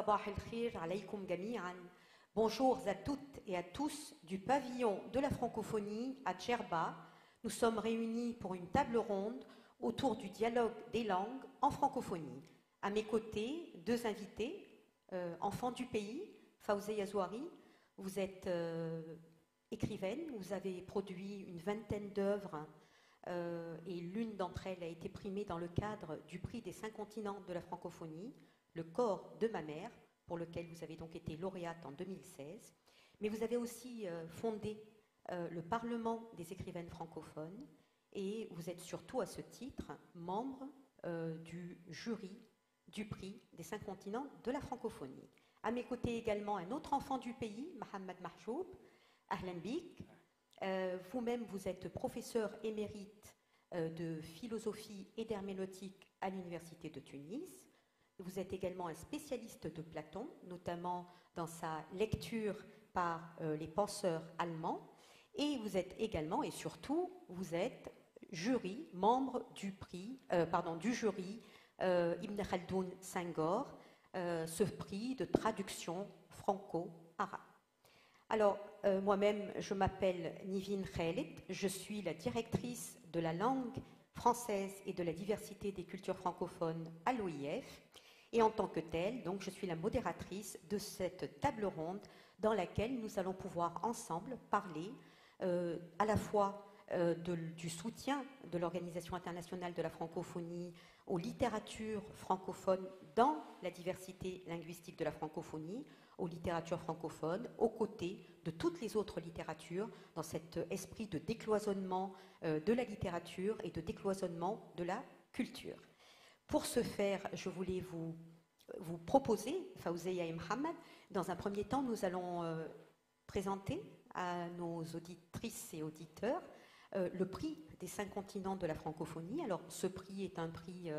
Sabah al-Khir alaykoum jami'an. Bonjour à toutes et à tous du pavillon de la francophonie à Djerba. Nous sommes réunis pour une table ronde autour du dialogue des langues en francophonie. À mes côtés, deux invités, enfants du pays. Fawzia Zouari, vous êtes écrivaine, vous avez produit une vingtaine d'œuvres et l'une d'entre elles a été primée dans le cadre du prix des 5 continents de la francophonie, Le corps de ma mère, pour lequel vous avez donc été lauréate en 2016. Mais vous avez aussi fondé le Parlement des écrivaines francophones et vous êtes surtout à ce titre membre du jury du prix des 5 continents de la francophonie. À mes côtés également un autre enfant du pays, Mohamed Mahjoub, Ahlan Bik. Vous-même, vous êtes professeur émérite de philosophie et d'herméneutique à l'Université de Tunis. Vous êtes également un spécialiste de Platon, notamment dans sa lecture par les penseurs allemands. Et vous êtes également, et surtout, vous êtes membre du jury Ibn Khaldoun Senghor, ce prix de traduction franco-arabe. Alors, moi-même, je m'appelle Nivine Khaled, je suis la directrice de la langue française et de la diversité des cultures francophones à l'OIF, et en tant que telle, donc, je suis la modératrice de cette table ronde dans laquelle nous allons pouvoir ensemble parler à la fois du soutien de l'Organisation internationale de la francophonie aux littératures francophones dans la diversité linguistique de la francophonie, aux littératures francophones, aux côtés de toutes les autres littératures, dans cet esprit de décloisonnement de la littérature et de décloisonnement de la culture. Pour ce faire, je voulais vous proposer, Fawzia et Mohamed, dans un premier temps, nous allons présenter à nos auditrices et auditeurs le prix des 5 continents de la francophonie. Alors, ce prix est un prix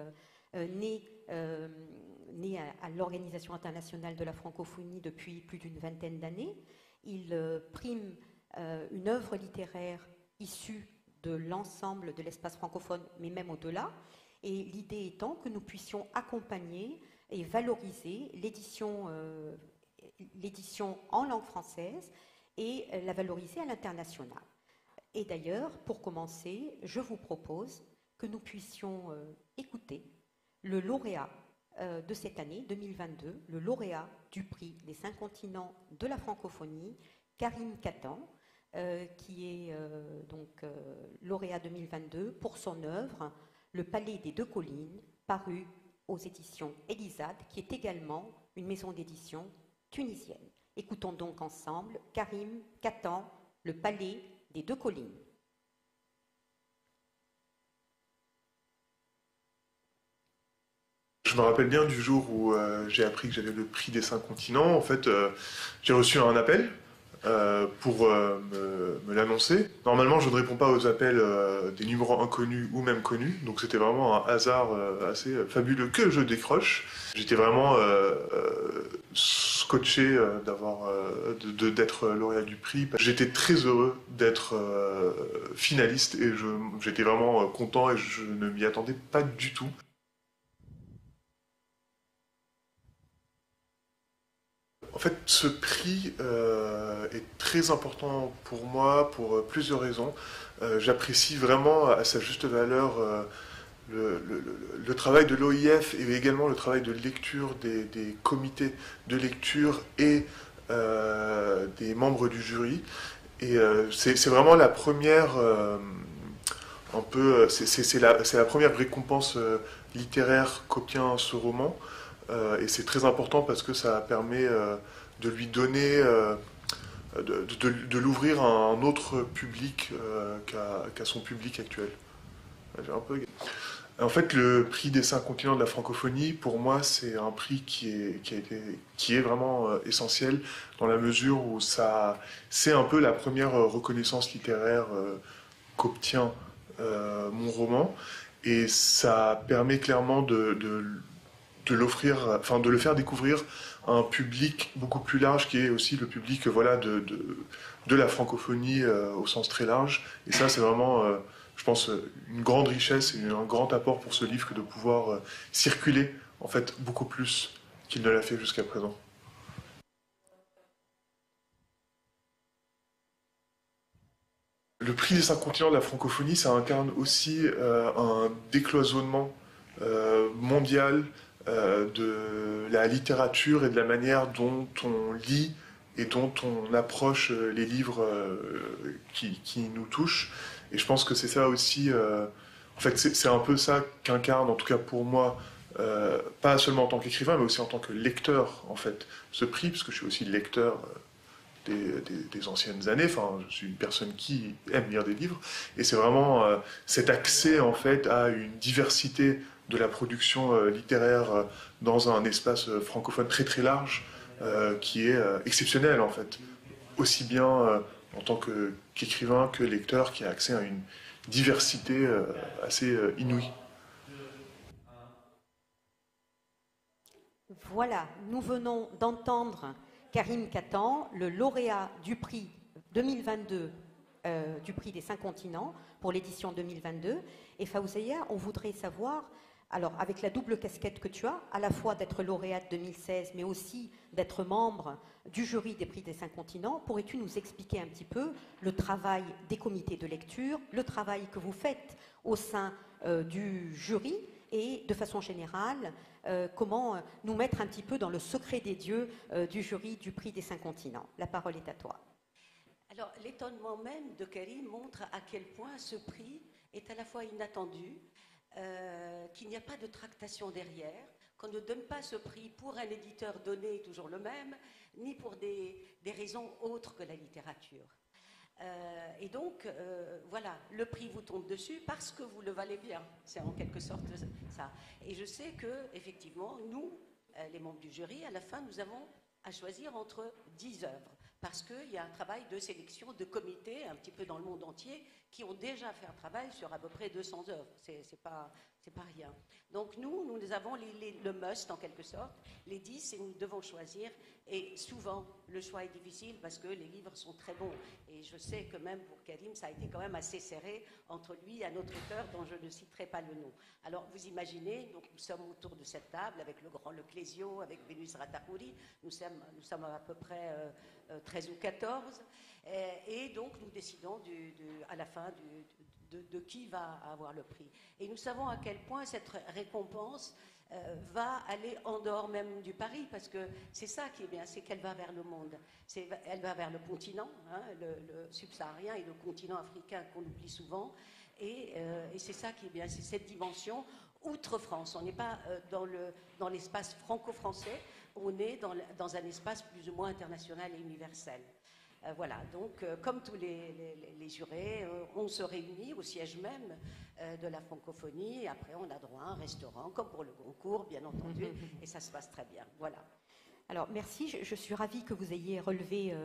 né à l'Organisation internationale de la francophonie depuis plus d'une vingtaine d'années. Il prime une œuvre littéraire issue de l'ensemble de l'espace francophone, mais même au-delà. Et l'idée étant que nous puissions accompagner et valoriser l'édition en langue française et la valoriser à l'international. Et d'ailleurs, pour commencer, je vous propose que nous puissions écouter le lauréat de cette année 2022, le lauréat du prix des 5 continents de la francophonie, Karim Katan, qui est lauréat 2022 pour son œuvre Le Palais des Deux Collines, paru aux éditions Elisade, qui est également une maison d'édition tunisienne. Écoutons donc ensemble Karim Katan, Le Palais des Deux Collines. Je me rappelle bien du jour où j'ai appris que j'avais le prix des 5 continents. En fait, j'ai reçu un appel pour me l'annoncer. Normalement, je ne réponds pas aux appels des numéros inconnus ou même connus, donc c'était vraiment un hasard assez fabuleux que je décroche. J'étais vraiment scotché d'être lauréat du prix. J'étais très heureux d'être finaliste et j'étais vraiment content et je ne m'y attendais pas du tout. En fait, ce prix est très important pour moi pour plusieurs raisons. J'apprécie vraiment à sa juste valeur le travail de l'OIF et également le travail de lecture des comités de lecture et des membres du jury. Et c'est vraiment la première, c'est la première récompense littéraire qu'obtient ce roman. Et c'est très important parce que ça permet de lui donner, de l'ouvrir à un autre public qu'à son public actuel. J'ai un peu... En fait, le prix des 5 continents de la francophonie, pour moi, c'est un prix qui est vraiment essentiel dans la mesure où c'est un peu la première reconnaissance littéraire qu'obtient mon roman. Et ça permet clairement de le faire découvrir à un public beaucoup plus large qui est aussi le public de la francophonie au sens très large. Et ça, c'est vraiment, je pense, une grande richesse et un grand apport pour ce livre que de pouvoir circuler en fait beaucoup plus qu'il ne l'a fait jusqu'à présent. Le prix des 5 continents de la francophonie, ça incarne aussi un décloisonnement mondial de la littérature et de la manière dont on lit et dont on approche les livres qui nous touchent. Et je pense que c'est ça aussi, en fait c'est un peu ça qu'incarne, en tout cas pour moi, pas seulement en tant qu'écrivain, mais aussi en tant que lecteur, en fait, ce prix, parce que je suis aussi lecteur des anciennes années. Enfin, je suis une personne qui aime lire des livres, et c'est vraiment cet accès en fait à une diversité de la production littéraire dans un espace francophone très très large qui est exceptionnel en fait, aussi bien en tant qu'écrivain que lecteur, qui a accès à une diversité assez inouïe. Voilà, nous venons d'entendre Karim Katan, le lauréat du prix 2022 du prix des 5 continents pour l'édition 2022. Et Fawzia, on voudrait savoir, alors avec la double casquette que tu as, à la fois d'être lauréate 2016, mais aussi d'être membre du jury des prix des 5 continents, pourrais-tu nous expliquer un petit peu le travail des comités de lecture, le travail que vous faites au sein du jury et de façon générale, comment nous mettre un petit peu dans le secret des dieux du jury du prix des 5 continents. La parole est à toi. Alors, l'étonnement même de Karim montre à quel point ce prix est à la fois inattendu, qu'il n'y a pas de tractation derrière, qu'on ne donne pas ce prix pour un éditeur donné, toujours le même, ni pour des raisons autres que la littérature. Et donc, voilà, le prix vous tombe dessus parce que vous le valez bien. C'est en quelque sorte ça. Et je sais que, effectivement, nous, les membres du jury, à la fin, nous avons à choisir entre 10 œuvres. Parce qu'il y a un travail de sélection de comités, un petit peu dans le monde entier, qui ont déjà fait un travail sur à peu près 200 œuvres. C'est pas rien. Donc nous avons le must, en quelque sorte, les 10, et nous devons choisir. Et souvent, le choix est difficile parce que les livres sont très bons. Et je sais que même pour Karim, ça a été quand même assez serré entre lui et un autre auteur dont je ne citerai pas le nom. Alors, vous imaginez, donc nous sommes autour de cette table avec le grand Le Clésio, avec Vénus Ratahouri. Nous sommes à peu près 13 ou 14. Et donc, nous décidons à la fin de qui va avoir le prix. Et nous savons à quel point cette récompense va aller en dehors même du Paris, parce que c'est ça qui est bien, c'est qu'elle va vers le monde. Elle va vers le continent, hein, le subsaharien et le continent africain qu'on oublie souvent. Et c'est ça qui est bien, c'est cette dimension outre-France. On n'est pas dans l'espace franco-français, on est dans un espace plus ou moins international et universel. Voilà, donc comme tous les jurés, on se réunit au siège même de la francophonie, et après on a droit à un restaurant, comme pour le concours, bien entendu, et ça se passe très bien. Voilà. Alors merci, je suis ravie que vous ayez relevé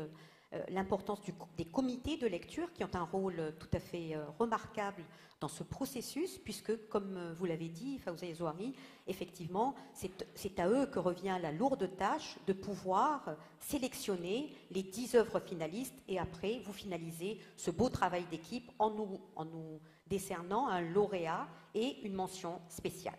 l'importance des comités de lecture qui ont un rôle tout à fait remarquable dans ce processus, puisque, comme vous l'avez dit, Fawzia Zouhari, effectivement, c'est à eux que revient la lourde tâche de pouvoir sélectionner les 10 œuvres finalistes, et après, vous finalisez ce beau travail d'équipe en nous décernant un lauréat et une mention spéciale.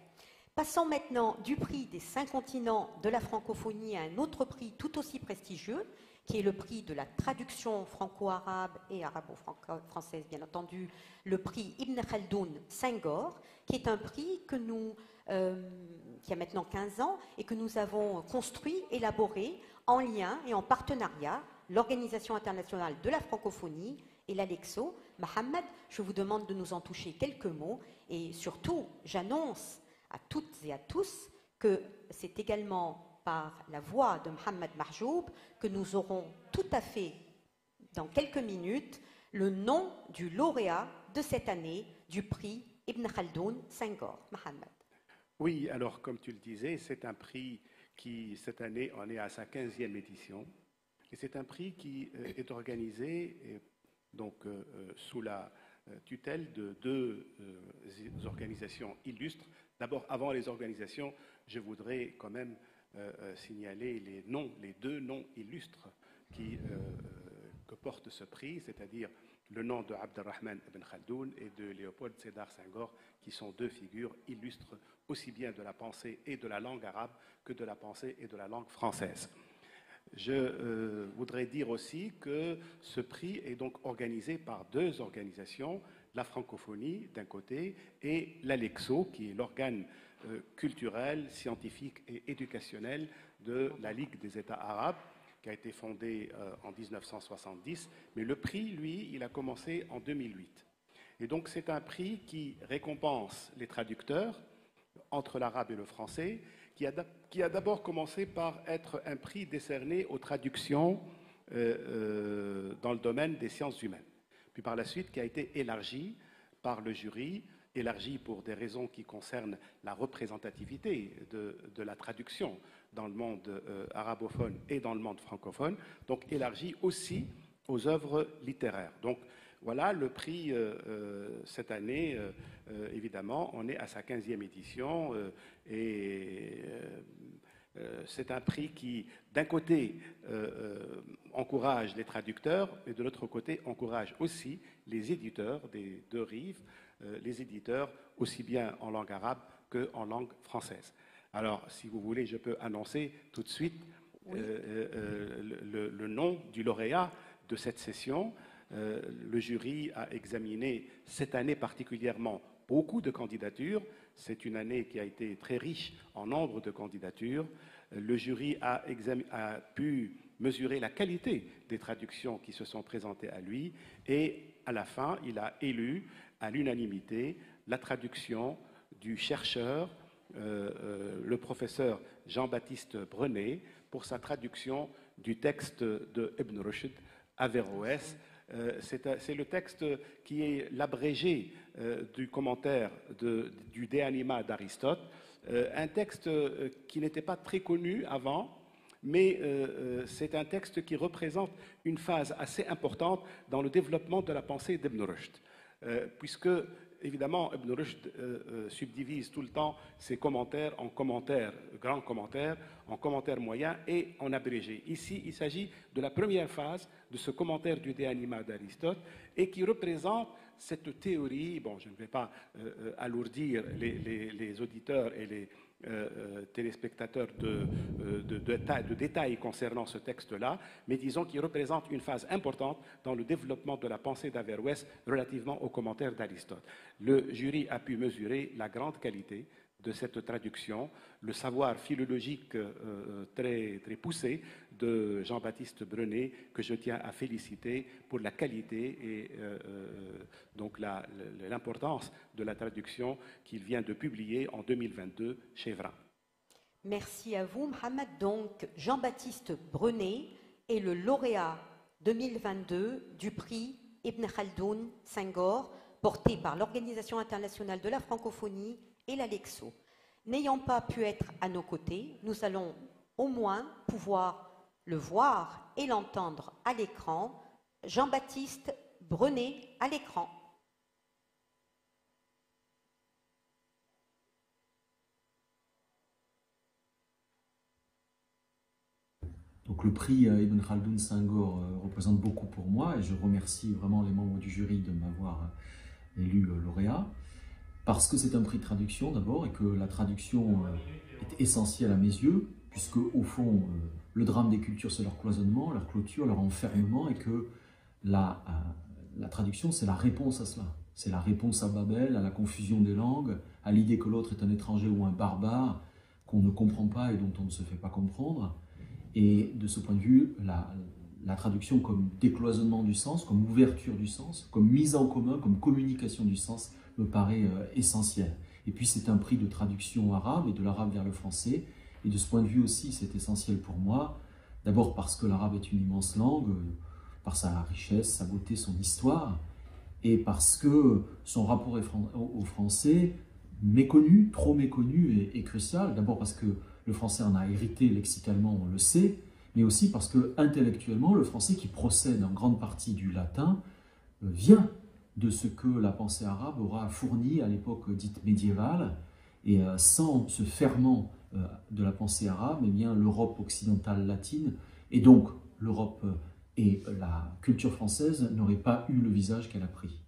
Passons maintenant du prix des 5 continents de la francophonie à un autre prix tout aussi prestigieux, qui est le prix de la traduction franco-arabe et arabo-française, bien entendu, le prix Ibn Khaldoun Senghor, qui est un prix qui a maintenant 15 ans et que nous avons construit, élaboré en lien et en partenariat, l'Organisation internationale de la francophonie et l'Alexo. Mohamed, je vous demande de nous en toucher quelques mots, et surtout, j'annonce à toutes et à tous que c'est également par la voix de Mohamed Mahjoub que nous aurons tout à fait, dans quelques minutes, le nom du lauréat de cette année du prix Ibn Khaldoun Senghor. Mohamed. Oui, alors comme tu le disais, c'est un prix qui, cette année, en est à sa 15e édition. Et c'est un prix qui est organisé sous la tutelle de deux organisations illustres. D'abord, avant les organisations, je voudrais quand même signaler les deux noms illustres que porte ce prix, c'est-à-dire le nom de Abdelrahman ibn Khaldoun et de Léopold Sédar Senghor, qui sont deux figures illustres aussi bien de la pensée et de la langue arabe que de la pensée et de la langue française. Je voudrais dire aussi que ce prix est donc organisé par deux organisations, la francophonie d'un côté et l'ALEXO, qui est l'organe culturel, scientifique et éducationnel de la Ligue des États arabes, qui a été fondée en 1970. Mais le prix, lui, il a commencé en 2008. Et donc c'est un prix qui récompense les traducteurs entre l'arabe et le français, qui a d'abord commencé par être un prix décerné aux traductions dans le domaine des sciences humaines. Puis par la suite, qui a été élargi par le jury, élargi pour des raisons qui concernent la représentativité de la traduction dans le monde arabophone et dans le monde francophone, donc élargi aussi aux œuvres littéraires. Donc voilà, le prix cette année, évidemment, on est à sa 15e édition et c'est un prix qui, d'un côté, encourage les traducteurs et de l'autre côté, encourage aussi les éditeurs des deux rives, les éditeurs aussi bien en langue arabe qu'en langue française. Alors, si vous voulez, je peux annoncer tout de suite oui. Le nom du lauréat de cette session. Le jury a examiné cette année particulièrement beaucoup de candidatures. C'est une année qui a été très riche en nombre de candidatures. Le jury a pu mesurer la qualité des traductions qui se sont présentées à lui et à la fin, il a élu à l'unanimité la traduction du chercheur, le professeur Jean-Baptiste Brenet, pour sa traduction du texte de Ibn Rushd, Averroès. C'est le texte qui est l'abrégé du commentaire du De Anima d'Aristote, un texte qui n'était pas très connu avant, mais c'est un texte qui représente une phase assez importante dans le développement de la pensée d'Ibn Rushd, puisque évidemment, Ibn Rushd subdivise tout le temps ses commentaires en commentaires, grands commentaires, en commentaires moyens et en abrégé. Ici, il s'agit de la première phase de ce commentaire du De Anima d'Aristote et qui représente cette théorie. Bon, je ne vais pas alourdir les auditeurs et les téléspectateurs de détails concernant ce texte-là, mais disons qu'il représente une phase importante dans le développement de la pensée d'Averroès relativement aux commentaires d'Aristote. Le jury a pu mesurer la grande qualité de cette traduction, le savoir philologique très poussé de Jean-Baptiste Brenet, que je tiens à féliciter pour la qualité et donc l'importance de la traduction qu'il vient de publier en 2022 chez Vrin. Merci à vous, Mohamed. Donc, Jean-Baptiste Brenet est le lauréat 2022 du prix Ibn Khaldoun Senghor, porté par l'Organisation internationale de la francophonie et l'ALEXO. N'ayant pas pu être à nos côtés, nous allons au moins pouvoir le voir et l'entendre à l'écran. Jean-Baptiste Brenet à l'écran. Donc le prix Ibn Khaldoun Senghor représente beaucoup pour moi et je remercie vraiment les membres du jury de m'avoir élu lauréat. Parce que c'est un prix de traduction d'abord et que la traduction est essentielle à mes yeux, puisque au fond, le drame des cultures, c'est leur cloisonnement, leur clôture, leur enfermement, et que la traduction, c'est la réponse à cela. C'est la réponse à Babel, à la confusion des langues, à l'idée que l'autre est un étranger ou un barbare, qu'on ne comprend pas et dont on ne se fait pas comprendre. Et de ce point de vue, la traduction comme décloisonnement du sens, comme ouverture du sens, comme mise en commun, comme communication du sens, me paraît essentiel. Et puis c'est un prix de traduction arabe et de l'arabe vers le français. Et de ce point de vue aussi, c'est essentiel pour moi. D'abord parce que l'arabe est une immense langue, par sa richesse, sa beauté, son histoire. Et parce que son rapport au français, méconnu, trop méconnu, est crucial. D'abord parce que le français en a hérité lexicalement, on le sait. Mais aussi parce que intellectuellement, le français qui procède en grande partie du latin vient de ce que la pensée arabe aura fourni à l'époque dite médiévale. Et sans ce ferment de la pensée arabe, eh bien l'Europe occidentale latine, et donc l'Europe Et la culture française n'aurait pas eu le visage qu'elle a pris.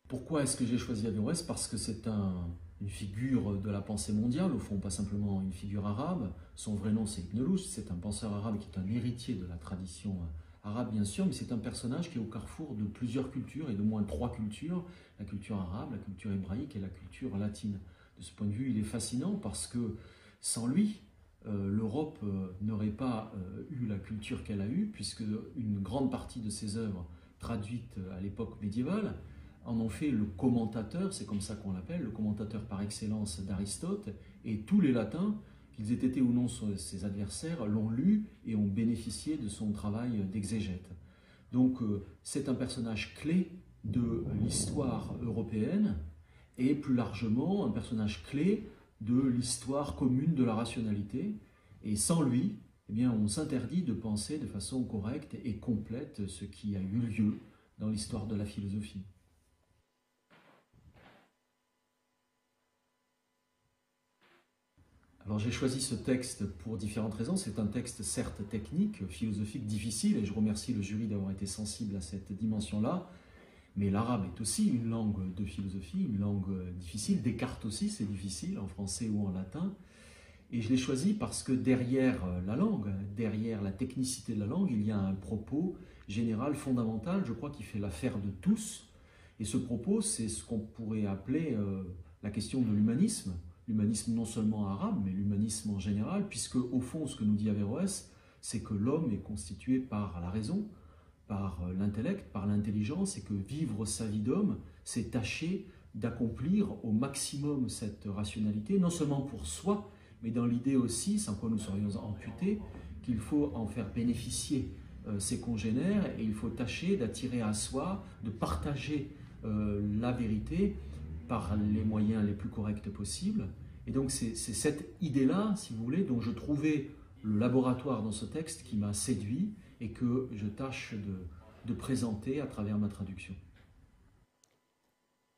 Pourquoi est-ce que j'ai choisi Averroès? Parce que c'est une figure de la pensée mondiale, au fond, pas simplement une figure arabe. Son vrai nom, c'est Ibn Rushd, c'est un penseur arabe qui est un héritier de la tradition arabe, bien sûr, mais c'est un personnage qui est au carrefour de plusieurs cultures, et d'au moins 3 cultures, la culture arabe, la culture hébraïque et la culture latine. De ce point de vue, il est fascinant parce que sans lui, l'Europe n'aurait pas eu la culture qu'elle a eue, puisque une grande partie de ses œuvres traduites à l'époque médiévale en ont fait le commentateur, c'est comme ça qu'on l'appelle, le commentateur par excellence d'Aristote, et tous les latins, qu'ils aient été ou non ses adversaires, l'ont lu et ont bénéficié de son travail d'exégète. Donc c'est un personnage clé de l'histoire européenne, et plus largement un personnage clé de l'histoire commune de la rationalité, et sans lui, eh bien, on s'interdit de penser de façon correcte et complète ce qui a eu lieu dans l'histoire de la philosophie. Alors j'ai choisi ce texte pour différentes raisons. C'est un texte certes technique, philosophique, difficile, et je remercie le jury d'avoir été sensible à cette dimension-là, mais l'arabe est aussi une langue de philosophie, une langue difficile. Descartes aussi, c'est difficile, en français ou en latin. Et je l'ai choisi parce que derrière la langue, derrière la technicité de la langue, il y a un propos général, fondamental, je crois, qui fait l'affaire de tous. Et ce propos, c'est ce qu'on pourrait appeler la question de l'humanisme. L'humanisme non seulement arabe, mais l'humanisme en général, puisque au fond, ce que nous dit Averroès, c'est que l'homme est constitué par la raison, par l'intellect, par l'intelligence, et que vivre sa vie d'homme, c'est tâcher d'accomplir au maximum cette rationalité, non seulement pour soi, mais dans l'idée aussi, sans quoi nous serions amputés, qu'il faut en faire bénéficier ses congénères, et il faut tâcher d'attirer à soi, de partager la vérité par les moyens les plus corrects possibles. Et donc c'est cette idée-là, si vous voulez, dont je trouvais le laboratoire dans ce texte qui m'a séduit et que je tâche de présenter à travers ma traduction.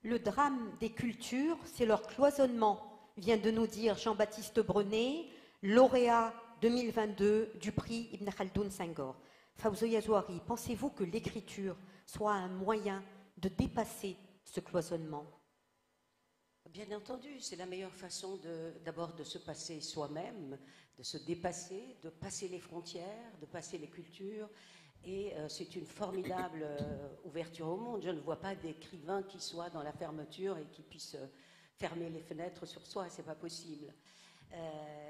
Le drame des cultures, c'est leur cloisonnement, vient de nous dire Jean-Baptiste Brenet, lauréat 2022 du prix Ibn Khaldoun Senghor. Fawzia Zouari, pensez-vous que l'écriture soit un moyen de dépasser ce cloisonnement? Bien entendu, c'est la meilleure façon d'abord de se passer soi-même, de se dépasser, de passer les frontières, de passer les cultures. Et c'est une formidable ouverture au monde. Je ne vois pas d'écrivain qui soit dans la fermeture et qui puisse fermer les fenêtres sur soi, c'est pas possible.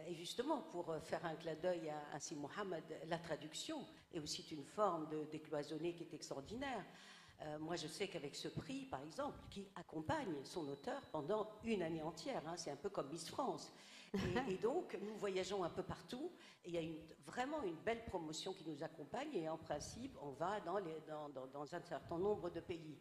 Et justement, pour faire un clin d'œil à Si Mohammed, la traduction est aussi une forme de décloisonner qui est extraordinaire. Moi, je sais qu'avec ce prix, par exemple, qui accompagne son auteur pendant une année entière, hein, c'est un peu comme Miss France. Et donc, nous voyageons un peu partout, et il y a vraiment une belle promotion qui nous accompagne, et en principe, on va dans un certain nombre de pays.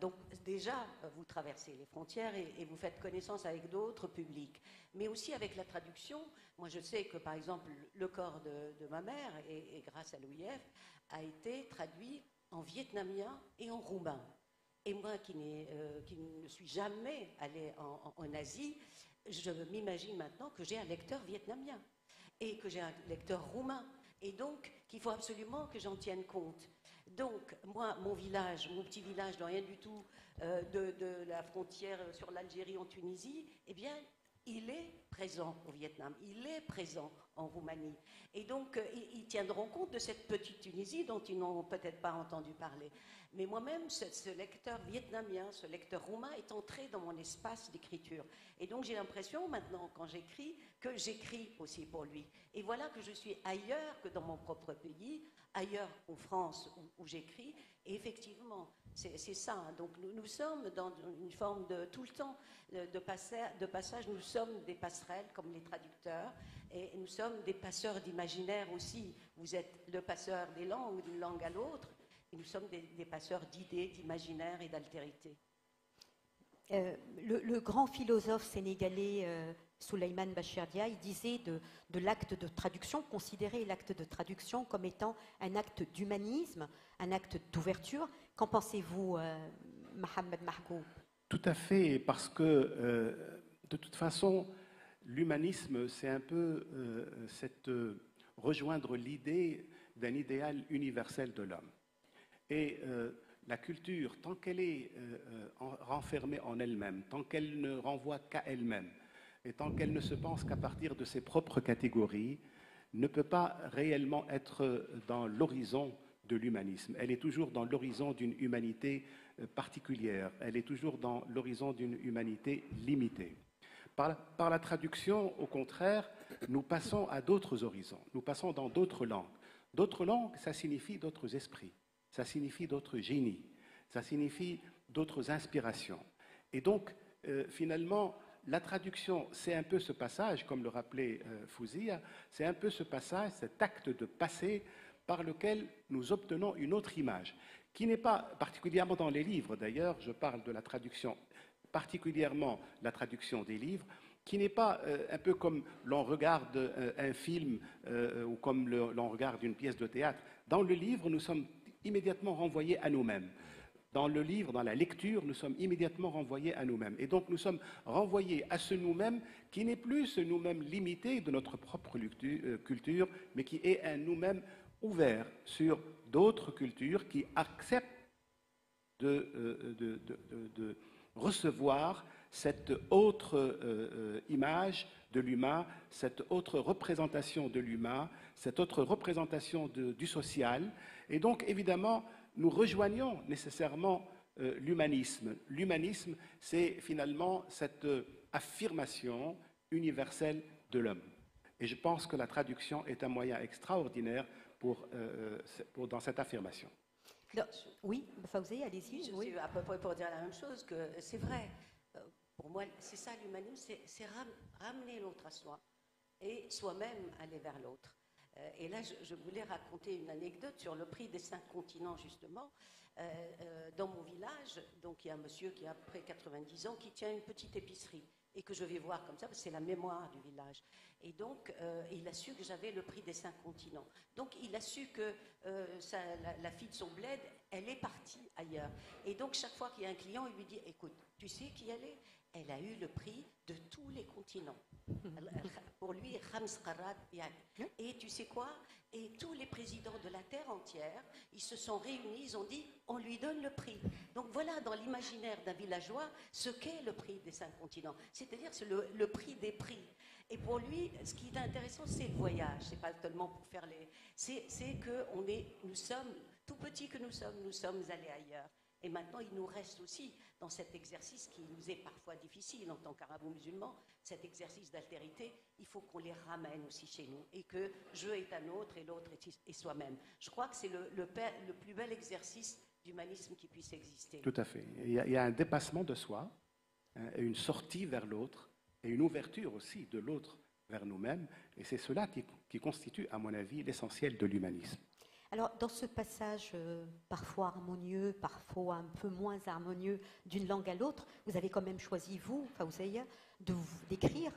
Donc, déjà, vous traversez les frontières et vous faites connaissance avec d'autres publics. Mais aussi avec la traduction, moi je sais que, par exemple, Le corps de ma mère, et grâce à l'OIF, a été traduit en vietnamien et en roumain. Et moi qui ne suis jamais allée en Asie, je m'imagine maintenant que j'ai un lecteur vietnamien et que j'ai un lecteur roumain. Et donc, qu'il faut absolument que j'en tienne compte. Donc, moi, mon petit village, dans rien du tout de la frontière sur l'Algérie en Tunisie, eh bien, il est présent au Vietnam, il est présent en Roumanie. Et donc, ils tiendront compte de cette petite Tunisie dont ils n'ont peut-être pas entendu parler. Mais moi-même, ce lecteur vietnamien, ce lecteur roumain est entré dans mon espace d'écriture. Et donc, j'ai l'impression maintenant, quand j'écris, que j'écris aussi pour lui. Et voilà que je suis ailleurs que dans mon propre pays, ailleurs en France où j'écris. Et effectivement, c'est ça. Hein. Donc, nous sommes dans une forme de, tout le temps, de passage, nous sommes des passerelles comme les traducteurs. Et nous sommes des passeurs d'imaginaire aussi. Vous êtes le passeur des langues, d'une langue à l'autre. Et nous sommes des passeurs d'idées, d'imaginaire et d'altérité. Le grand philosophe sénégalais Souleymane Bachir Dia, il disait de l'acte de traduction, considérer l'acte de traduction comme étant un acte d'humanisme, un acte d'ouverture. Qu'en pensez-vous, Mohamed Mahgoub? Tout à fait, parce que de toute façon, l'humanisme, c'est un peu rejoindre l'idée d'un idéal universel de l'homme. Et la culture, tant qu'elle est renfermée en elle-même, tant qu'elle ne renvoie qu'à elle-même, et tant qu'elle ne se pense qu'à partir de ses propres catégories, ne peut pas réellement être dans l'horizon de l'humanisme. Elle est toujours dans l'horizon d'une humanité particulière, elle est toujours dans l'horizon d'une humanité limitée. Par la traduction, au contraire, nous passons à d'autres horizons, nous passons dans d'autres langues. D'autres langues, ça signifie d'autres esprits, ça signifie d'autres génies, ça signifie d'autres inspirations. Et donc, finalement, la traduction, c'est un peu ce passage, comme le rappelait Fouzia, c'est un peu ce passage, cet acte de passé par lequel nous obtenons une autre image, qui n'est pas particulièrement dans les livres, d'ailleurs, je parle de la traduction, particulièrement la traduction des livres, qui n'est pas un peu comme l'on regarde un film ou comme l'on regarde une pièce de théâtre. Dans le livre, nous sommes immédiatement renvoyés à nous-mêmes. Dans le livre, dans la lecture, nous sommes immédiatement renvoyés à nous-mêmes. Et donc nous sommes renvoyés à ce nous-mêmes qui n'est plus ce nous-mêmes limité de notre propre culture, mais qui est un nous-mêmes ouvert sur d'autres cultures qui acceptent de recevoir cette autre image de l'humain, cette autre représentation de l'humain, cette autre représentation du social. Et donc, évidemment, nous rejoignons nécessairement l'humanisme. L'humanisme, c'est finalement cette affirmation universelle de l'homme. Et je pense que la traduction est un moyen extraordinaire dans cette affirmation. Oui, Fawzi, allez-y. Je Oui. suis à peu près pour dire la même chose, que c'est vrai. Pour moi, c'est ça l'humanisme, c'est ramener l'autre à soi et soi-même aller vers l'autre. Et là, je voulais raconter une anecdote sur le prix des 5 continents, justement. Dans mon village, donc il y a un monsieur qui a à peu près 90 ans qui tient une petite épicerie et que je vais voir comme ça, parce que c'est la mémoire du village. Et donc, il a su que j'avais le prix des 5 continents. Donc, il a su que la fille de son bled, elle est partie ailleurs. Et donc, chaque fois qu'il y a un client, il lui dit, écoute, tu sais qui elle est ? Elle a eu le prix de tous les continents. Pour lui, Khams Qarat Yan. Et tu sais quoi ? Et tous les présidents de la terre entière, ils se sont réunis, ils ont dit, on lui donne le prix. Donc voilà, dans l'imaginaire d'un villageois, ce qu'est le prix des 5 continents. C'est-à-dire, c'est le prix des prix. Et pour lui, ce qui est intéressant, c'est le voyage. C'est pas tellement pour faire les... C'est que nous sommes, tout petits que nous sommes allés ailleurs. Et maintenant, il nous reste aussi, dans cet exercice qui nous est parfois difficile en tant qu'arabo-musulmans, cet exercice d'altérité, il faut qu'on les ramène aussi chez nous et que je est un autre et l'autre est soi-même. Je crois que c'est le plus bel exercice d'humanisme qui puisse exister. Tout à fait. Il y a un dépassement de soi, une sortie vers l'autre et une ouverture aussi de l'autre vers nous-mêmes. Et c'est cela qui constitue, à mon avis, l'essentiel de l'humanisme. Alors, dans ce passage parfois harmonieux, parfois un peu moins harmonieux d'une langue à l'autre, vous avez quand même choisi, vous, Fawzia, d'écrire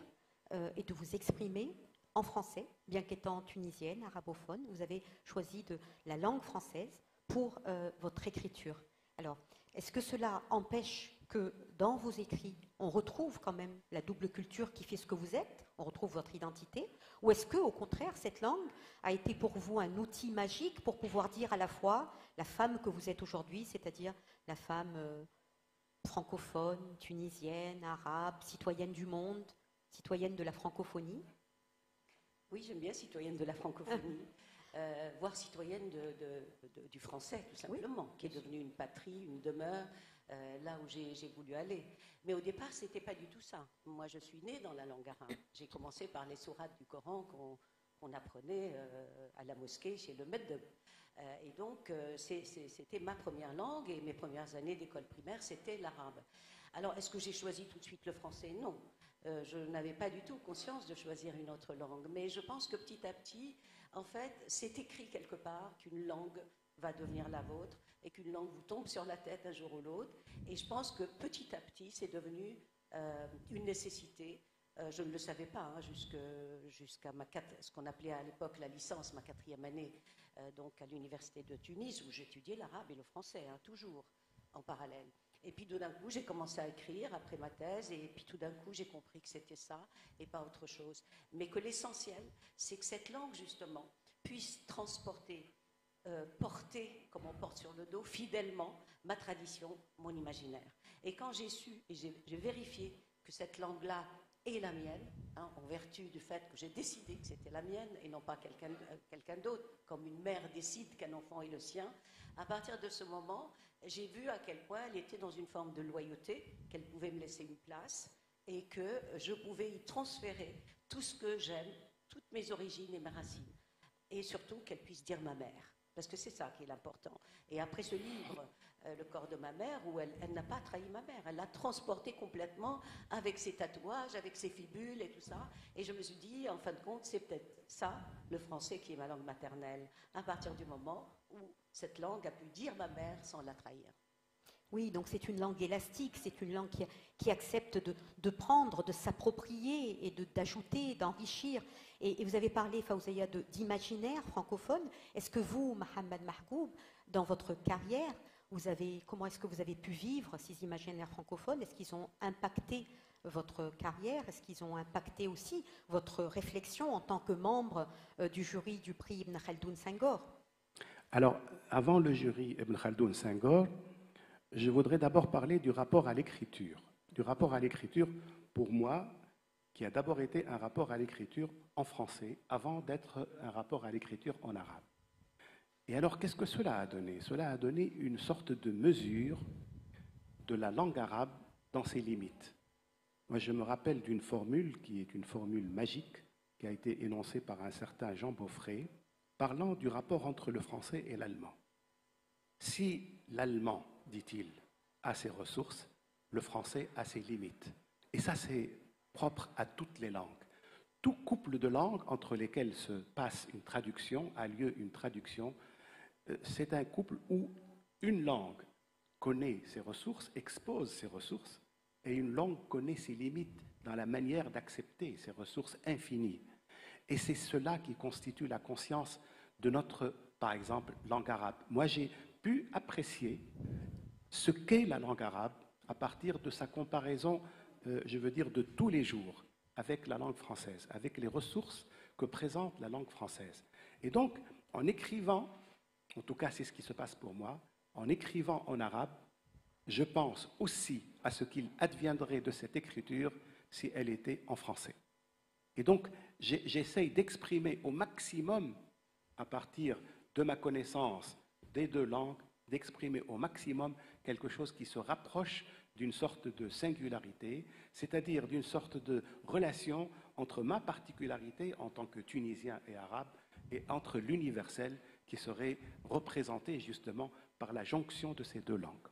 et de vous exprimer en français, bien qu'étant tunisienne, arabophone. Vous avez choisi la langue française pour votre écriture. Alors, est-ce que cela empêche que dans vos écrits, on retrouve quand même la double culture qui fait ce que vous êtes, on retrouve votre identité, ou est-ce que, au contraire, cette langue a été pour vous un outil magique pour pouvoir dire à la fois la femme que vous êtes aujourd'hui, c'est-à-dire la femme francophone, tunisienne, arabe, citoyenne du monde, citoyenne de la francophonie? Oui, j'aime bien citoyenne de la francophonie. Voire citoyenne du français, tout simplement, qui est devenue une patrie, une demeure, là où j'ai voulu aller. Mais au départ, ce n'était pas du tout ça. Moi, je suis née dans la langue arabe. J'ai commencé par les sourates du Coran qu'on apprenait à la mosquée chez le Meddeb. Et donc, c'était ma première langue, et mes premières années d'école primaire, c'était l'arabe. Alors, est-ce que j'ai choisi tout de suite le français? Non. Je n'avais pas du tout conscience de choisir une autre langue. Mais je pense que petit à petit, en fait, c'est écrit quelque part qu'une langue va devenir la vôtre et qu'une langue vous tombe sur la tête un jour ou l'autre. Et je pense que petit à petit, c'est devenu une nécessité. Je ne le savais pas jusqu'à ce qu'on appelait à l'époque la licence, ma 4e année, donc à l'université de Tunis, où j'étudiais l'arabe et le français, toujours en parallèle. Et puis tout d'un coup, j'ai commencé à écrire après ma thèse, et puis tout d'un coup, j'ai compris que c'était ça et pas autre chose. Mais que l'essentiel, c'est que cette langue, justement, puisse transporter, porter, comme on porte sur le dos, fidèlement ma tradition, mon imaginaire. Et quand j'ai su, et j'ai vérifié que cette langue-là est la mienne, hein, en vertu du fait que j'ai décidé que c'était la mienne et non pas quelqu'un d'autre, comme une mère décide qu'un enfant est le sien, à partir de ce moment, j'ai vu à quel point elle était dans une forme de loyauté, qu'elle pouvait me laisser une place et que je pouvais y transférer tout ce que j'aime, toutes mes origines et mes racines. Et surtout qu'elle puisse dire ma mère, parce que c'est ça qui est l'important. Et après ce livre, Le corps de ma mère, où elle n'a pas trahi ma mère, elle l'a transporté complètement avec ses tatouages, avec ses fibules et tout ça. Et je me suis dit, en fin de compte, c'est peut-être ça, le français, qui est ma langue maternelle, à partir du moment où cette langue a pu dire ma mère sans la trahir. Oui, donc c'est une langue élastique, c'est une langue qui accepte de prendre, de s'approprier et d'ajouter, d'enrichir. Et vous avez parlé, Fawzia, d'imaginaire francophone. Est-ce que vous, Mohamed Mahgoub, dans votre carrière, comment est-ce que vous avez pu vivre ces imaginaires francophones? Est-ce qu'ils ont impacté votre carrière? Est-ce qu'ils ont impacté aussi votre réflexion en tant que membre du jury du prix Ibn Khaldoun Senghor? Alors, avant le jury Ibn Khaldoun Senghor, je voudrais d'abord parler du rapport à l'écriture. Du rapport à l'écriture, pour moi, qui a d'abord été un rapport à l'écriture en français, avant d'être un rapport à l'écriture en arabe. Et alors, qu'est-ce que cela a donné? Cela a donné une sorte de mesure de la langue arabe dans ses limites. Moi, je me rappelle d'une formule qui est une formule magique, qui a été énoncée par un certain Jean Beaufret, parlant du rapport entre le français et l'allemand. Si l'allemand, dit-il, a ses ressources, le français a ses limites. Et ça, c'est propre à toutes les langues. Tout couple de langues entre lesquelles se passe une traduction, a lieu une traduction, c'est un couple où une langue connaît ses ressources, expose ses ressources, et une langue connaît ses limites dans la manière d'accepter ses ressources infinies. Et c'est cela qui constitue la conscience de notre, par exemple, langue arabe. Moi, j'ai pu apprécier ce qu'est la langue arabe à partir de sa comparaison, je veux dire, de tous les jours avec la langue française, avec les ressources que présente la langue française. Et donc, en écrivant, en tout cas c'est ce qui se passe pour moi, en écrivant en arabe, je pense aussi à ce qu'il adviendrait de cette écriture si elle était en français. Et donc, j'essaye d'exprimer au maximum, à partir de ma connaissance des deux langues, d'exprimer au maximum quelque chose qui se rapproche d'une sorte de singularité, c'est-à-dire d'une sorte de relation entre ma particularité en tant que Tunisien et arabe et entre l'universel qui serait représenté justement par la jonction de ces deux langues.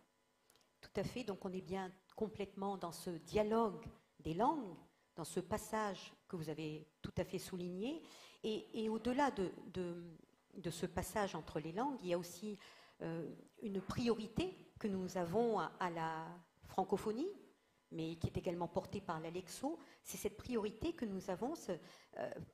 Tout à fait, donc on est bien complètement dans ce dialogue des langues, dans ce passage que vous avez tout à fait souligné. Et au-delà de ce passage entre les langues, il y a aussi une priorité que nous avons à la francophonie, mais qui est également portée par l'Alexo. C'est cette priorité que nous avons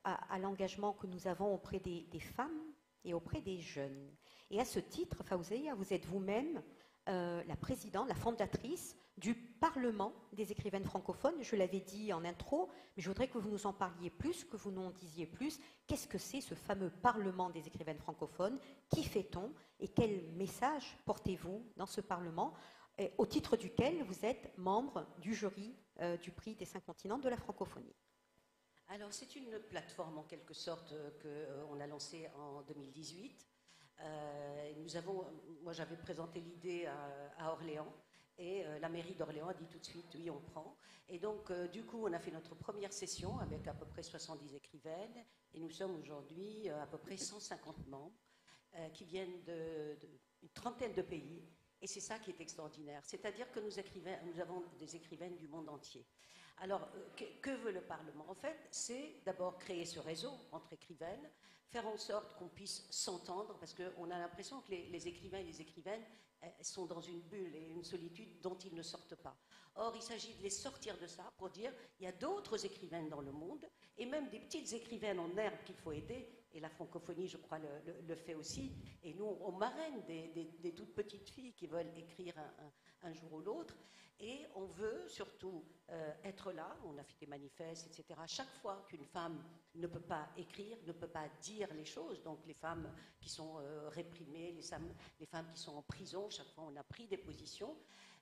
à l'engagement que nous avons auprès des femmes et auprès des jeunes. Et à ce titre, Fawzia, vous êtes vous-même la présidente, la fondatrice du Parlement des écrivaines francophones. Je l'avais dit en intro, mais je voudrais que vous nous en parliez plus, que vous nous en disiez plus. Qu'est-ce que c'est ce fameux Parlement des écrivaines francophones? Qui fait-on? Et quel message portez-vous dans ce Parlement, au titre duquel vous êtes membre du jury du prix des 5 continents de la francophonie? Alors, c'est une plateforme en quelque sorte qu'on a lancée en 2018. Moi, j'avais présenté l'idée à Orléans et la mairie d'Orléans a dit tout de suite oui, on prend. Et donc, du coup, on a fait notre première session avec à peu près 70 écrivaines et nous sommes aujourd'hui à peu près 150 membres qui viennent d'une trentaine de pays. Et c'est ça qui est extraordinaire. C'est-à-dire que nous avons des écrivaines du monde entier. Alors, que veut le Parlement? En fait, c'est d'abord créer ce réseau entre écrivaines, faire en sorte qu'on puisse s'entendre, parce qu'on a l'impression que les écrivains et les écrivaines sont dans une bulle et une solitude dont ils ne sortent pas. Or, il s'agit de les sortir de ça pour dire il y a d'autres écrivaines dans le monde, et même des petites écrivaines en herbe qu'il faut aider, et la francophonie, je crois, le fait aussi. Et nous, on marraine des toutes petites filles qui veulent écrire un jour ou l'autre. Et on veut surtout être là, on a fait des manifestes, etc. Chaque fois qu'une femme ne peut pas écrire, ne peut pas dire les choses, donc les femmes qui sont réprimées, les femmes qui sont en prison, chaque fois on a pris des positions,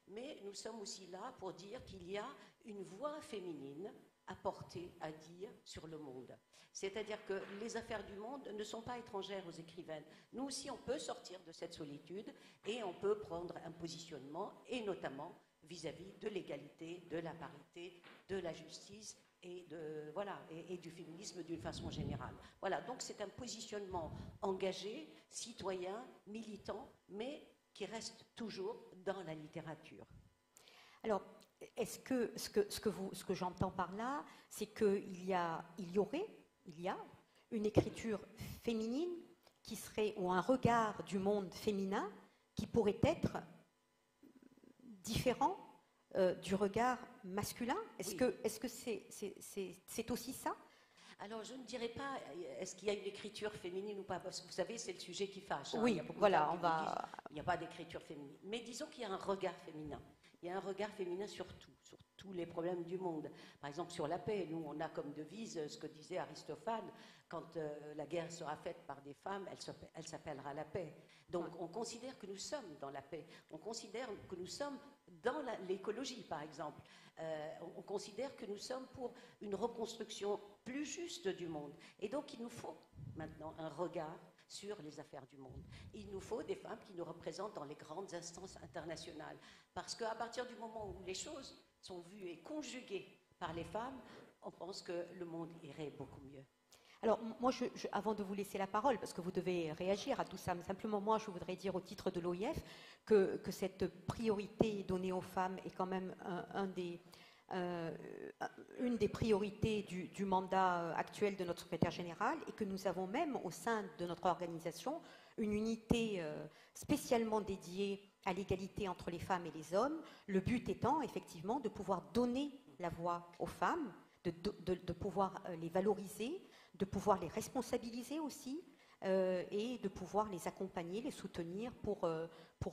mais nous sommes aussi là pour dire qu'il y a une voix féminine à porter, à dire sur le monde. C'est-à-dire que les affaires du monde ne sont pas étrangères aux écrivaines. Nous aussi, on peut sortir de cette solitude et on peut prendre un positionnement, et notamment vis-à-vis de l'égalité, de la parité, de la justice et du féminisme d'une façon générale. Voilà, donc c'est un positionnement engagé, citoyen, militant, mais qui reste toujours dans la littérature. Alors, est-ce que ce que j'entends par là, c'est qu'il y a une écriture féminine qui serait, ou un regard du monde féminin qui pourrait être différent du regard masculin? Est-ce que c'est aussi ça? Alors, je ne dirais pas, est-ce qu'il y a une écriture féminine ou pas? Parce que vous savez, c'est le sujet qui fâche. Oui, voilà, il n'y a pas d'écriture féminine. Mais disons qu'il y a un regard féminin. Il y a un regard féminin sur tous les problèmes du monde. Par exemple, sur la paix, nous, on a comme devise ce que disait Aristophane, quand la guerre sera faite par des femmes, elle s'appellera la paix. Donc, on considère que nous sommes dans la paix. On considère que nous sommes dans l'écologie, par exemple. On considère que nous sommes pour une reconstruction plus juste du monde. Et donc, il nous faut maintenant un regard sur les affaires du monde. Il nous faut des femmes qui nous représentent dans les grandes instances internationales. Parce qu'à partir du moment où les choses sont vues et conjuguées par les femmes, on pense que le monde irait beaucoup mieux. Alors, moi, avant de vous laisser la parole, parce que vous devez réagir à tout ça, mais simplement, moi, je voudrais dire au titre de l'OIF que cette priorité donnée aux femmes est quand même une des priorités du mandat actuel de notre secrétaire général, et que nous avons même au sein de notre organisation une unité spécialement dédiée à l'égalité entre les femmes et les hommes, le but étant effectivement de pouvoir donner la voix aux femmes, de pouvoir les valoriser, de pouvoir les responsabiliser aussi, et de pouvoir les accompagner, les soutenir pour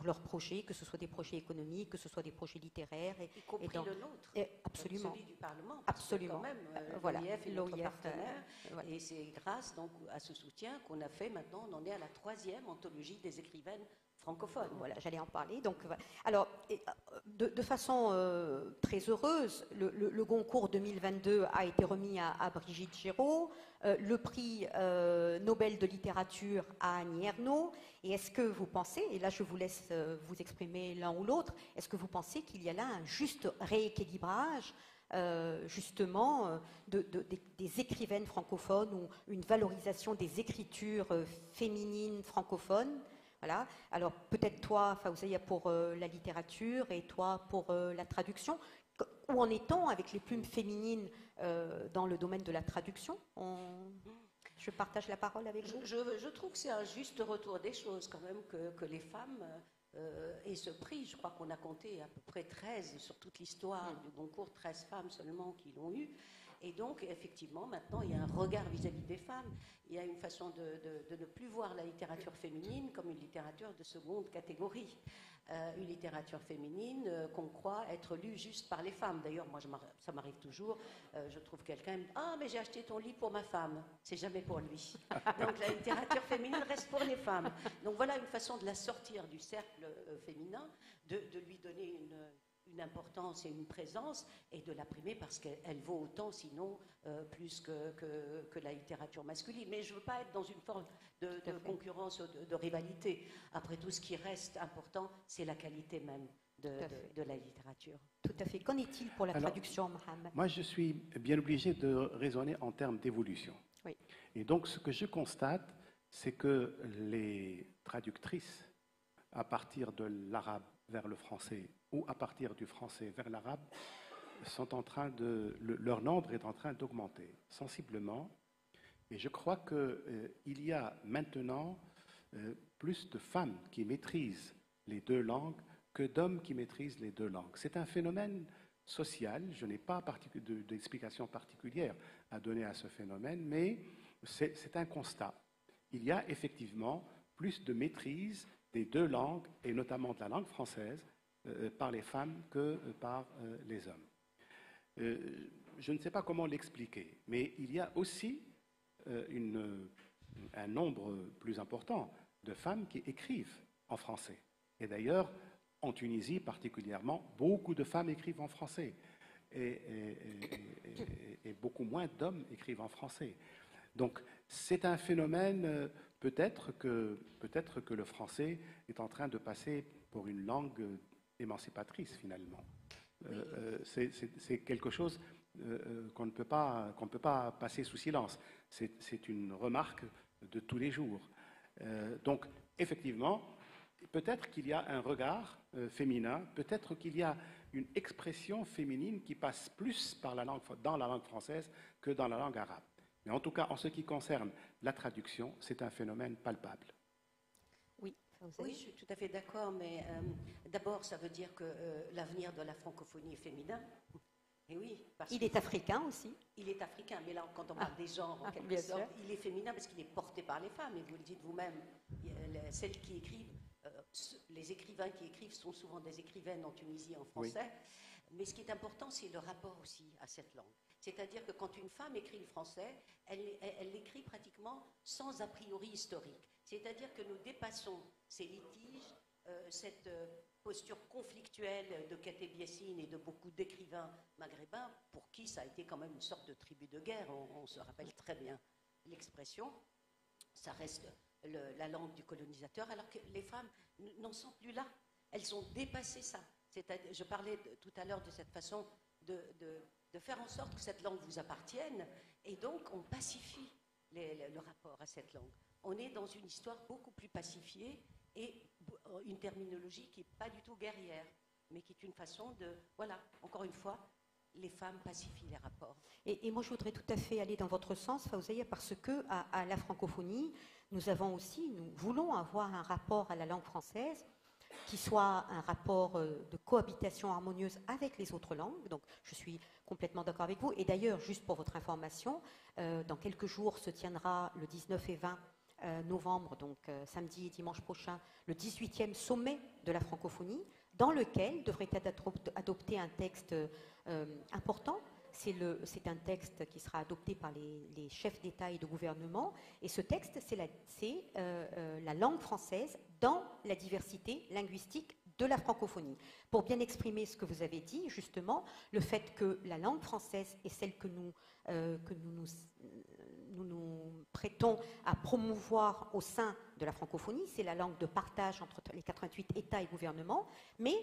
leurs projets, que ce soit des projets économiques, que ce soit des projets littéraires. Y compris le nôtre, absolument. celui du Parlement. Absolument. Quand même, voilà, l'OIF est notre partenaire. Voilà. Et c'est grâce donc, à ce soutien qu'on a fait, maintenant on en est à la 3e anthologie des écrivaines francophones. Voilà, j'allais en parler. Donc, voilà. Alors, de façon très heureuse, le Goncourt 2022 a été remis à Brigitte Giraud, le prix Nobel de littérature à Annie Ernaux. Et est-ce que vous pensez, et là je vous laisse vous exprimer l'un ou l'autre, est-ce que vous pensez qu'il y a là un juste rééquilibrage justement des écrivaines francophones, ou une valorisation des écritures féminines francophones? Voilà. Alors peut-être toi, Fawzia, pour la littérature, et toi pour la traduction. Où en est-on avec les plumes féminines dans le domaine de la traduction? Je partage la parole avec vous. Je trouve que c'est un juste retour des choses quand même que les femmes aient ce prix. Je crois qu'on a compté à peu près 13 sur toute l'histoire du Goncourt, 13 femmes seulement qui l'ont eu. Et donc, effectivement, maintenant, il y a un regard vis-à-vis des femmes. Il y a une façon de ne plus voir la littérature féminine comme une littérature de seconde catégorie. Une littérature féminine qu'on croit être lue juste par les femmes. D'ailleurs, moi, ça m'arrive toujours. Je trouve quelqu'un qui me dit « Ah, mais j'ai acheté ton livre pour ma femme. » C'est jamais pour lui. Donc, la littérature féminine reste pour les femmes. Donc, voilà une façon de la sortir du cercle féminin, de lui donner une importance et une présence, et de la primer parce qu'elle vaut autant, sinon plus que la littérature masculine. Mais je ne veux pas être dans une forme de concurrence, de rivalité. Après tout, ce qui reste important, c'est la qualité même de la littérature. Tout à fait. Qu'en est-il pour la traduction, Mohamed? Moi, je suis bien obligé de raisonner en termes d'évolution. Oui. Et donc, ce que je constate, c'est que les traductrices, à partir de l'arabe vers le français ou à partir du français vers l'arabe, leur nombre est en train d'augmenter sensiblement. Et je crois qu'il y a maintenant plus de femmes qui maîtrisent les deux langues que d'hommes qui maîtrisent les deux langues. C'est un phénomène social. Je n'ai pas d'explication particulière à donner à ce phénomène, mais c'est un constat. Il y a effectivement plus de maîtrise des deux langues, et notamment de la langue française, par les femmes que par les hommes. Je ne sais pas comment l'expliquer, mais il y a aussi un nombre plus important de femmes qui écrivent en français. Et d'ailleurs, en Tunisie particulièrement, beaucoup de femmes écrivent en français et beaucoup moins d'hommes écrivent en français. Donc c'est un phénomène, peut-être que le français est en train de passer pour une langue émancipatrice finalement. C'est quelque chose qu'on ne peut pas passer sous silence. C'est une remarque de tous les jours. Donc effectivement, peut-être qu'il y a un regard féminin, peut-être qu'il y a une expression féminine qui passe plus dans la langue française que dans la langue arabe. Mais en tout cas, en ce qui concerne la traduction, c'est un phénomène palpable. Oui, oui, je suis tout à fait d'accord, mais d'abord, ça veut dire que l'avenir de la francophonie est féminin. Et oui, il est africain aussi. Il est africain, mais là, quand on parle des genres, en quelque sorte, il est féminin parce qu'il est porté par les femmes. Et vous le dites vous-même, celles qui écrivent, les écrivains qui écrivent sont souvent des écrivaines en Tunisie en français. Oui. Mais ce qui est important, c'est le rapport aussi à cette langue. C'est-à-dire que quand une femme écrit le français, elle l'écrit pratiquement sans a priori historique. C'est-à-dire que nous dépassons ces litiges, cette posture conflictuelle de Kateb Yassine et de beaucoup d'écrivains maghrébins, pour qui ça a été quand même une sorte de tribu de guerre, on se rappelle très bien l'expression, ça reste la langue du colonisateur, alors que les femmes n'en sont plus là, elles ont dépassé ça. Je parlais tout à l'heure de cette façon de faire en sorte que cette langue vous appartienne, et donc on pacifie le rapport à cette langue. On est dans une histoire beaucoup plus pacifiée et une terminologie qui n'est pas du tout guerrière, mais qui est une façon de, voilà, encore une fois, les femmes pacifient les rapports. Et moi, je voudrais tout à fait aller dans votre sens, Fawzia, parce que à la francophonie, nous voulons avoir un rapport à la langue française qui soit un rapport de cohabitation harmonieuse avec les autres langues. Donc, je suis complètement d'accord avec vous. Et d'ailleurs, juste pour votre information, dans quelques jours se tiendra le 19 et 20 novembre, donc samedi et dimanche prochain, le 18e sommet de la francophonie, dans lequel devrait être adopté un texte important. C'est un texte qui sera adopté par les chefs d'État et de gouvernement. Et ce texte, c'est la langue française dans la diversité linguistique de la francophonie. Pour bien exprimer ce que vous avez dit, justement, le fait que la langue française est celle que nous prêtons à promouvoir au sein de la francophonie, c'est la langue de partage entre les 88 États et gouvernements, mais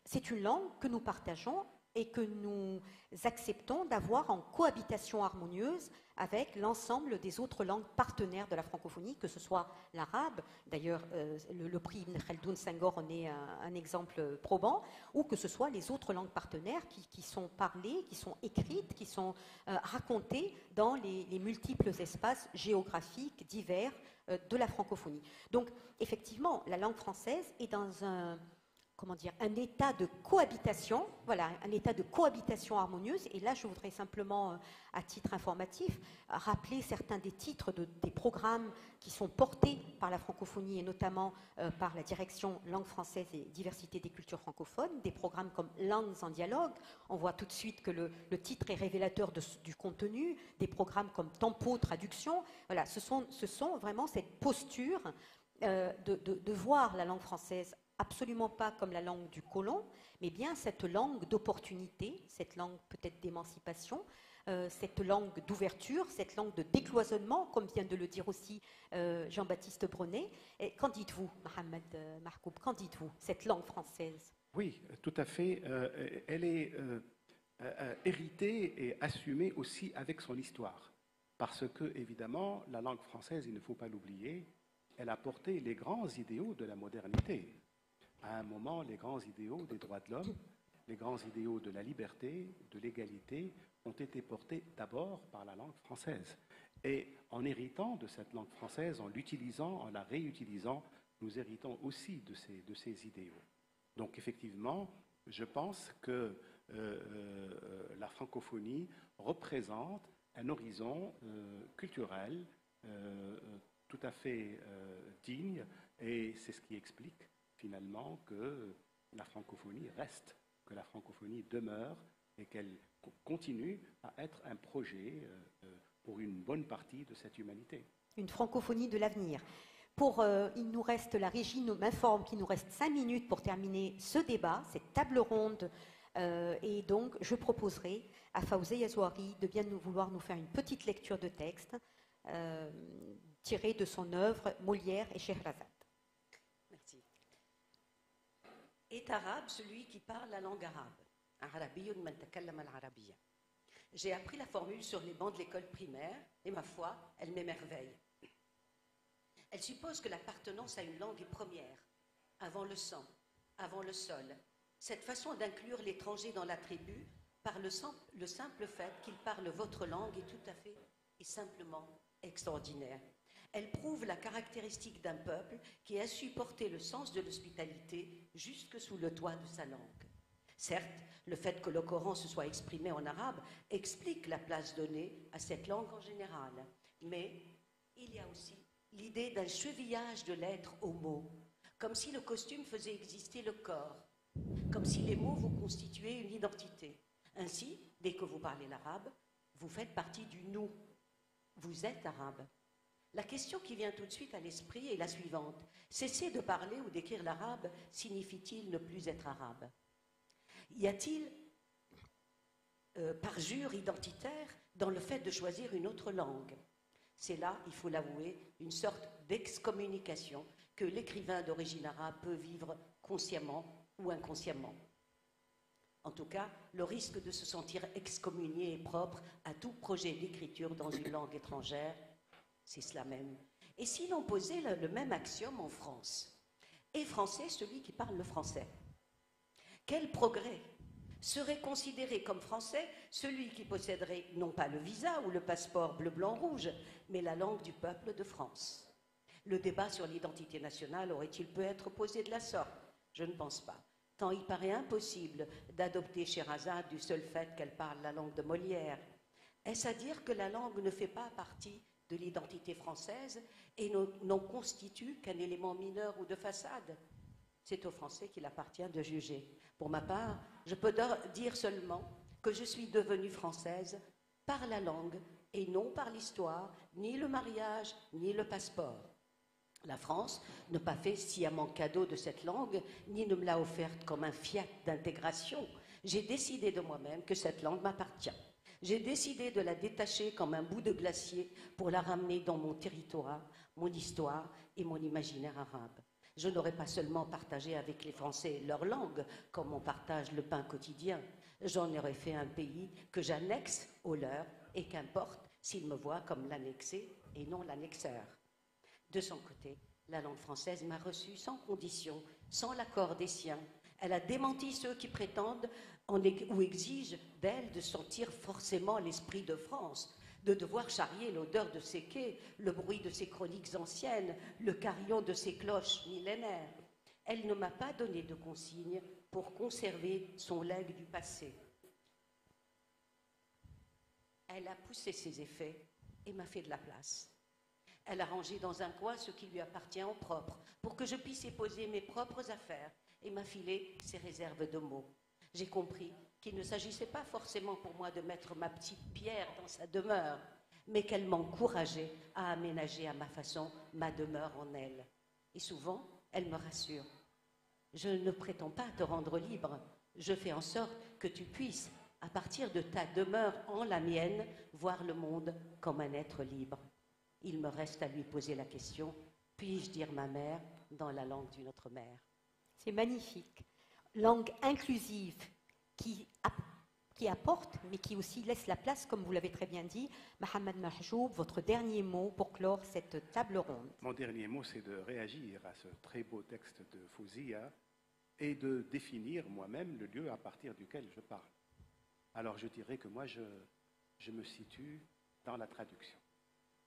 c'est une langue que nous partageons et que nous acceptons d'avoir en cohabitation harmonieuse avec l'ensemble des autres langues partenaires de la francophonie, que ce soit l'arabe, d'ailleurs le prix Ibn Khaldoun Senghor en est un exemple probant, ou que ce soit les autres langues partenaires qui sont parlées, qui sont écrites, qui sont racontées dans les multiples espaces géographiques divers de la francophonie. Donc effectivement, la langue française est dans un état de cohabitation, voilà, un état de cohabitation harmonieuse. Et là, je voudrais simplement, à titre informatif, rappeler certains des titres des programmes qui sont portés par la francophonie et notamment par la direction langue française et diversité des cultures francophones, des programmes comme Langues en dialogue. On voit tout de suite que le titre est révélateur du contenu, des programmes comme Tempo, traduction. Voilà, ce sont vraiment cette posture de voir la langue française absolument pas comme la langue du colon, mais bien cette langue d'opportunité, cette langue peut-être d'émancipation, cette langue d'ouverture, cette langue de décloisonnement, comme vient de le dire aussi Jean-Baptiste Brenet. Qu'en dites-vous, Mohamed Mahkoub, qu'en dites-vous, cette langue française? Oui, tout à fait. Elle est héritée et assumée aussi avec son histoire. Parce que, évidemment, la langue française, il ne faut pas l'oublier, elle a porté les grands idéaux de la modernité. À un moment, les grands idéaux des droits de l'homme, les grands idéaux de la liberté, de l'égalité, ont été portés d'abord par la langue française. Et en héritant de cette langue française, en l'utilisant, en la réutilisant, nous héritons aussi de ces idéaux. Donc effectivement, je pense que la francophonie représente un horizon culturel tout à fait digne, et c'est ce qui explique finalement que la francophonie reste, que la francophonie demeure et qu'elle continue à être un projet pour une bonne partie de cette humanité. Une francophonie de l'avenir. Il nous reste, la régie m'informe qu'il nous reste 5 minutes pour terminer ce débat, cette table ronde. Et donc, je proposerai à Fawzia Zouari de bien vouloir nous faire une petite lecture de texte tirée de son œuvre Molière et Scheherazade. Merci. Est arabe celui qui parle la langue arabe. Arabiyyun man takallama al-arabiyya. J'ai appris la formule sur les bancs de l'école primaire et ma foi, elle m'émerveille. Elle suppose que l'appartenance à une langue est première, avant le sang, avant le sol. Cette façon d'inclure l'étranger dans la tribu, par le simple fait qu'il parle votre langue, est tout à fait et simplement extraordinaire. Elle prouve la caractéristique d'un peuple qui a su porter le sens de l'hospitalité jusque sous le toit de sa langue. Certes, le fait que le Coran se soit exprimé en arabe explique la place donnée à cette langue en général, mais il y a aussi l'idée d'un chevillage de l'être aux mots, comme si le costume faisait exister le corps, comme si les mots vous constituaient une identité. Ainsi, dès que vous parlez l'arabe, vous faites partie du nous. Vous êtes arabe. La question qui vient tout de suite à l'esprit est la suivante. Cesser de parler ou d'écrire l'arabe signifie-t-il ne plus être arabe? Y a-t-il parjure identitaire dans le fait de choisir une autre langue? C'est là, il faut l'avouer, une sorte d'excommunication que l'écrivain d'origine arabe peut vivre consciemment ou inconsciemment. En tout cas, le risque de se sentir excommunié est propre à tout projet d'écriture dans une langue étrangère, c'est cela même. Et si l'on posait le même axiome en France? Est français celui qui parle le français? Quel progrès! Serait considéré comme français celui qui posséderait non pas le visa ou le passeport bleu-blanc-rouge, mais la langue du peuple de France. Le débat sur l'identité nationale aurait-il pu être posé de la sorte? Je ne pense pas, tant il paraît impossible d'adopter Scheherazade du seul fait qu'elle parle la langue de Molière. Est-ce à dire que la langue ne fait pas partie de l'identité française et n'en constitue qu'un élément mineur ou de façade? C'est aux Français qu'il appartient de juger. Pour ma part, je peux dire seulement que je suis devenue française par la langue et non par l'histoire, ni le mariage, ni le passeport. La France n'a pas fait sciemment cadeau de cette langue, ni ne me l'a offerte comme un fiat d'intégration. J'ai décidé de moi-même que cette langue m'appartient. J'ai décidé de la détacher comme un bout de glacier pour la ramener dans mon territoire, mon histoire et mon imaginaire arabe. Je n'aurais pas seulement partagé avec les Français leur langue, comme on partage le pain quotidien. J'en aurais fait un pays que j'annexe au leur, et qu'importe s'ils me voient comme l'annexé et non l'annexeur. De son côté, la langue française m'a reçu sans condition, sans l'accord des siens. Elle a démenti ceux qui prétendent ou exigent d'elle de sentir forcément l'esprit de France, de devoir charrier l'odeur de ses quais, le bruit de ses chroniques anciennes, le carillon de ses cloches millénaires. Elle ne m'a pas donné de consigne pour conserver son legs du passé. Elle a poussé ses effets et m'a fait de la place. Elle a rangé dans un coin ce qui lui appartient en propre, pour que je puisse y poser mes propres affaires, et m'a filé ses réserves de mots. J'ai compris qu'il ne s'agissait pas forcément pour moi de mettre ma petite pierre dans sa demeure, mais qu'elle m'encourageait à aménager à ma façon ma demeure en elle. Et souvent, elle me rassure. Je ne prétends pas te rendre libre, je fais en sorte que tu puisses, à partir de ta demeure en la mienne, voir le monde comme un être libre. Il me reste à lui poser la question, puis-je dire ma mère dans la langue d'une autre mère? C'est magnifique. Langue inclusive qui apporte, mais qui aussi laisse la place, comme vous l'avez très bien dit. Mohamed Mahjoub, votre dernier mot pour clore cette table ronde. Mon dernier mot, c'est de réagir à ce très beau texte de Fawzia et de définir moi-même le lieu à partir duquel je parle. Alors je dirais que moi, je me situe dans la traduction.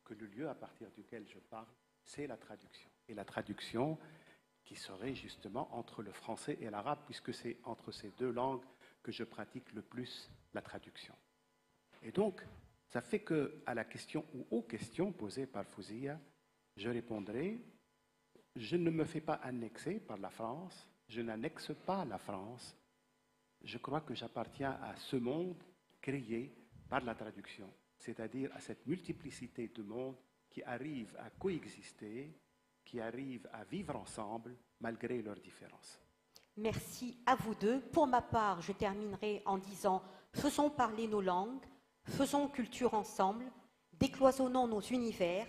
Que le lieu à partir duquel je parle, c'est la traduction. Et la traduction qui serait justement entre le français et l'arabe, puisque c'est entre ces deux langues que je pratique le plus la traduction. Et donc, ça fait qu'à la question ou aux questions posées par Fawzia, je répondrai, je ne me fais pas annexer par la France, Je n'annexe pas la France. Je crois que j'appartiens à ce monde créé par la traduction, c'est-à-dire à cette multiplicité de mondes qui arrivent à coexister, qui arrivent à vivre ensemble malgré leurs différences. Merci à vous deux. Pour ma part, je terminerai en disant « Faisons parler nos langues, faisons culture ensemble, décloisonnons nos univers,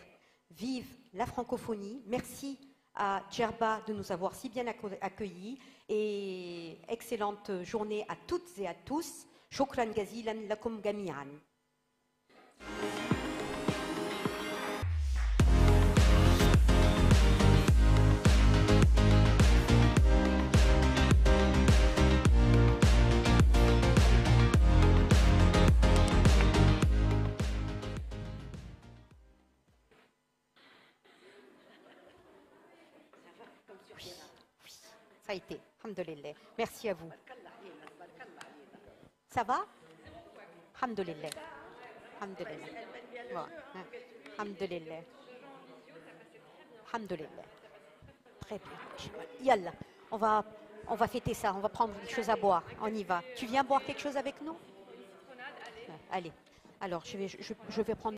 vive la francophonie ». Merci à Djerba de nous avoir si bien accueillis et excellente journée à toutes et à tous. Shukran gazilan lakum gami'an. Ça a été, alhamdoulilah. Merci à vous. Ça va? Alhamdoulilah. Alhamdoulilah. Alhamdoulilah. Alhamdoulilah. Très bien. Yallah, on va fêter ça, on va prendre quelque chose à boire. On y va. Tu viens boire quelque chose avec nous? Allez. Alors, je vais prendre